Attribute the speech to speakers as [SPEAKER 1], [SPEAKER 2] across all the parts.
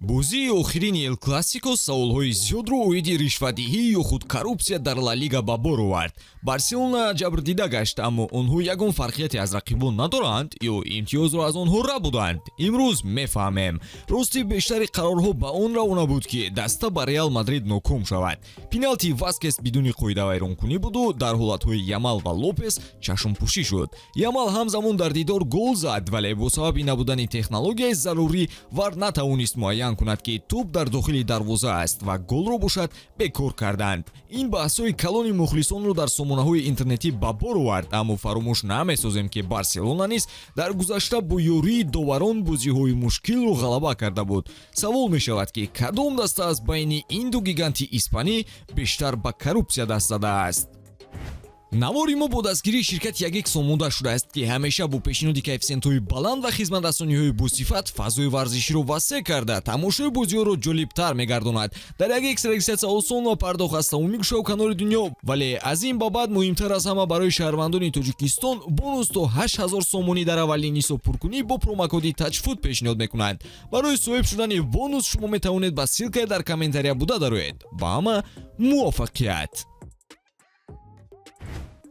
[SPEAKER 1] бозии охирини эл классико саволҳои зиёдро оиди ришватдиҳӣ ё худ коррупсия дар ла лига ба бор овард. Барселона ҷабрдида гашт, аммо онҳо ягон фарқияте аз рақибон надоранд ё имтиёзро аз онҳо рабуданд. Имрӯз мефаҳмем. Рости бештари қарорҳо ба он равона буд ки даста ба Реал Мадрид ноком шавад. Пеналти Васкес бидуни қоида вайронкунӣ буду, дар ҳолатҳои Ямал ва Лопес чашмпӯшӣ шуд. Ямал ҳамзамон дар дидор гол зад, вале бо сабаби набудани технологияи зарурӣ вар натавонист муайян кунад ки туп дар дохили дарвоза аст ва голро бошад бекор карданд. Ин баҳсҳои калони мухлисонро дар сомонаҳои интернетӣ ба бор овард, аммо фаромӯш намесозем ки Барселона низ дар гузашта бо ёрии доварон бозиҳои мушкилро ғалаба карда буд. Савол мешавад ки кадом даста аз байни ин ду гиганти испанӣ бештар ба коррупсия даст задааст? навори мо бо дастгирии ширкати Ягекс омода шудааст ки ҳамеша бо пешниҳоди коэффициентҳои баланд ва хизматрасониҳои босифат фазои варзиширо васеъ карда тамошои бозиҳоро ҷолибтар мегардонад. Дар Ягекс регистратсия осон ва пардохт аз тамоми гӯшаву канори дунё, вале аз ин ба баъд муҳимтар аз ҳама барои шаҳрвандони Тоҷикистон бонус то 8000 сомонӣ дар аввалин ҳисобпуркунӣ бо промокоди TAJFUT пешниҳод мекунанд. Барои соҳиб шудани бонус шумо метавонед ба ссилкае дар комментария буда дароед. Ба ҳама муваффақият.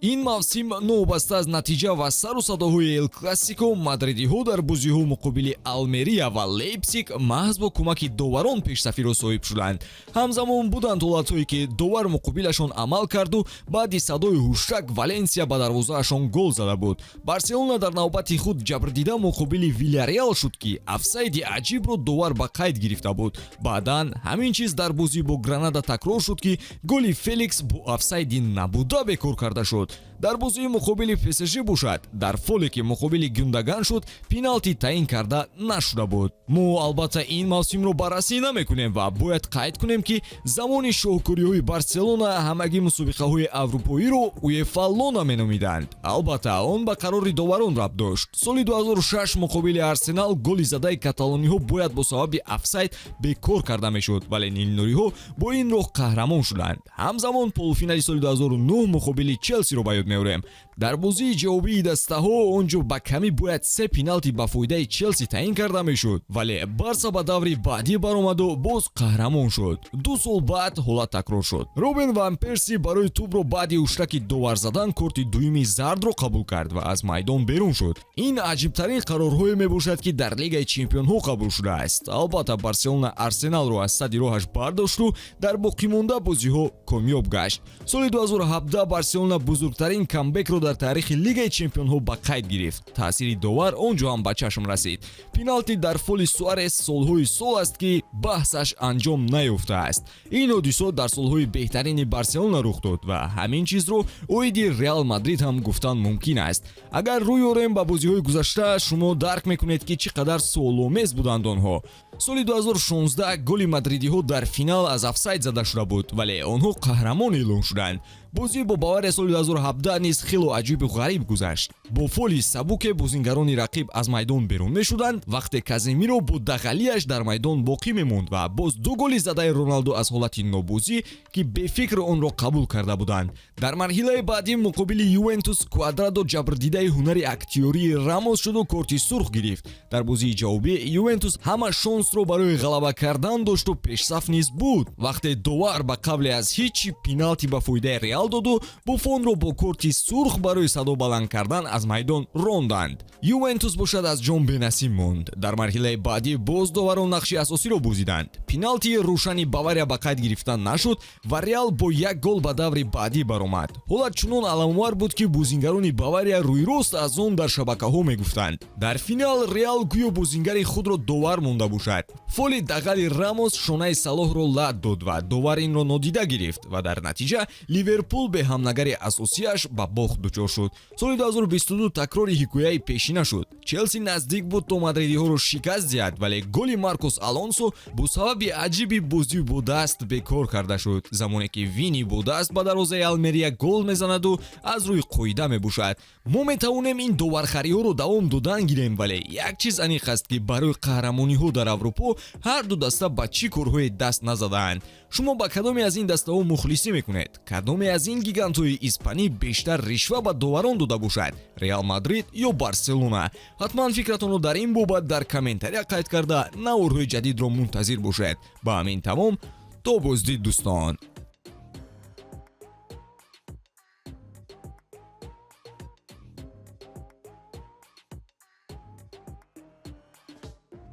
[SPEAKER 1] ин мавсим новобаста аз натиҷа ва сару садоҳои эл классико мадридиҳо дар бозиҳо муқобили Алмерия ва Лейпсиг маҳз бо кӯмаки доварон пешсафиро соҳиб шуданд. ҳамзамон буданд ҳолатҳое ки довар муқобилашон амал карду баъди садои ҳушак Валенсия ба дарвозаашон гол зада буд. Барселона дар навбати худ ҷабрдида муқобили Вильяреал шуд ки офсайди аҷибро довар ба қайд гирифта буд. Баъдан ҳамин чиз дар бозӣ бо Гранада такрор шуд ки голи Феликс бо офсайди набуда бекор карда шуд. дар бозии муқобили ПСЖ бошад, дар фоле ки муқобили Гюндаган шуд, пеналти таъин карда нашуда буд. мо албатта ин мавсимро баррасӣ намекунем ва бояд қайд кунем ки замони шоҳкориҳои Барселона ҳамагӣ мусобиқаҳои аврупоиро УЕФА лона меномиданд. албатта он ба қарори доварон рабт дошт. соли 2006 муқобили Арсенал голи задаи каталониҳо бояд бо сабаби офсайд бекор карда мешуд, вале нилнуриҳо бо ин роҳ қаҳрамон шуданд. ҳамзамон полуфинали соли 2009 муқобили Челсиро ба ёд меорем. дар бозии ҷавобии дастаҳо он ҷо ба камӣ бояд 3 пеналти ба фоидаи Челси таъин карда мешуд, вале Барса ба даври баъдӣ баромаду боз қаҳрамон шуд. 2 сол баъд ҳолат такрор шуд. Робин ван Перси барои тӯбро баъди уштаки довар задан корти дуюми зардро қабул кард ва аз майдон берун шуд. ин аҷибтарин қарорҳое мебошад ки дар Лигаи Чемпионҳо қабул шудааст. албатта Барселона Арсеналро аз сади роҳаш бардошту дар боқимонда бозиҳо комёб гашт. соли 2017 Барселона бузургтарин камбекро дар таърихи Лигаи Чемпионҳо ба қайд гирифт. таъсири довар он ҷо ҳам ба чашм расид. пеналти дар фоли Суарес солҳои сол аст ки баҳсаш анҷом наёфтааст. ин ҳодисот дар солҳои беҳтарини Барселона рух дод ва ҳамин чизро оиди Реал Мадрид ҳам гуфтан мумкин аст. агар рӯй орем ба бозиҳои гузашта, шумо дарк мекунед ки чӣ қадар суоломез буданд онҳо. соли 2016 голи мадридиҳо дар финал аз офсайд зада шуда буд, вале онҳо қаҳрамон эълон шуданд. бозӣ бо Бавария соли 2017 низ хело аҷибу ғариб гузашт. бо фоли сабуке бозингарони рақиб аз майдон берун мешуданд, вақте Каземиро бо дағалияш дар майдон боқӣ мемонд ва боз 2 голи задаи Роналду аз ҳолати нобозӣ ки бефикр онро қабул карда буданд. дар марҳилаи баъдӣ муқобили Ювентус Квадрадо ҷабрдидаи ҳунари актиёрии Рамос шуду корти сурх гирифт. дар бозии ҷавобӣ Ювентус ҳама шонсро барои ғалаба кардан дошту пешсаф низ буд. вақте довар ба қавле аз ҳичи пеналти ба фоидаи Реал доду, Буфонро бо корти сурх барои садо баланд кардан аз майдон ронданд. Ювентус бошад аз ҷон бенасиб монд. дар марҳилаи баъдӣ боз доварон нақши асосиро бозиданд. пеналти рӯшани Бавария ба қайд гирифта нашуд ва Реал бо 1 гол ба даври баъдӣ баромад. ҳолат чунон аламовар буд ки бозингарони Бавария рӯйрост аз он дар шабакаҳо мегуфтанд. дар финал Реал гӯё бозингари худро довар монда бошад. фоли дағали Рамос шонаи Салоҳро лад дод ва довар инро нодида гирифт ва дар натиҷа Ливерпул бе ҳамнагари асосияш ба бохт дучор шуд. соли 2022 такрори ҳикояи пешина шуд. Челси наздик буд то мадридиҳоро шикаст диҳад, вале голи Маркос Алонсо бо сабаби аҷиби бозӣ бо даст бекор карда шуд, замоне ки Вини бо даст ба дарвозаи Алмерия гол мезанаду аз рӯи қоида мебошад. мо метавонем ин довархариҳоро давом додан гирем, вале як чиз аниқ аст ки барои қаҳрамониҳо дар Аврупо ҳар ду даста ба чӣ корҳое даст назадаанд. шумо ба кадоме аз ин дастаҳо мухлисӣ мекунед? кадоме аз аз ин гигантҳои испанӣ бештар ришва ба доварон дода бошад? Реал Мадрид ё Барселона? ҳатман фикратонро дар ин бобат дар комментария қайд карда наврҳои ҷадидро мунтазир бошед. Ба ҳамин тамом, то боздид дӯстон.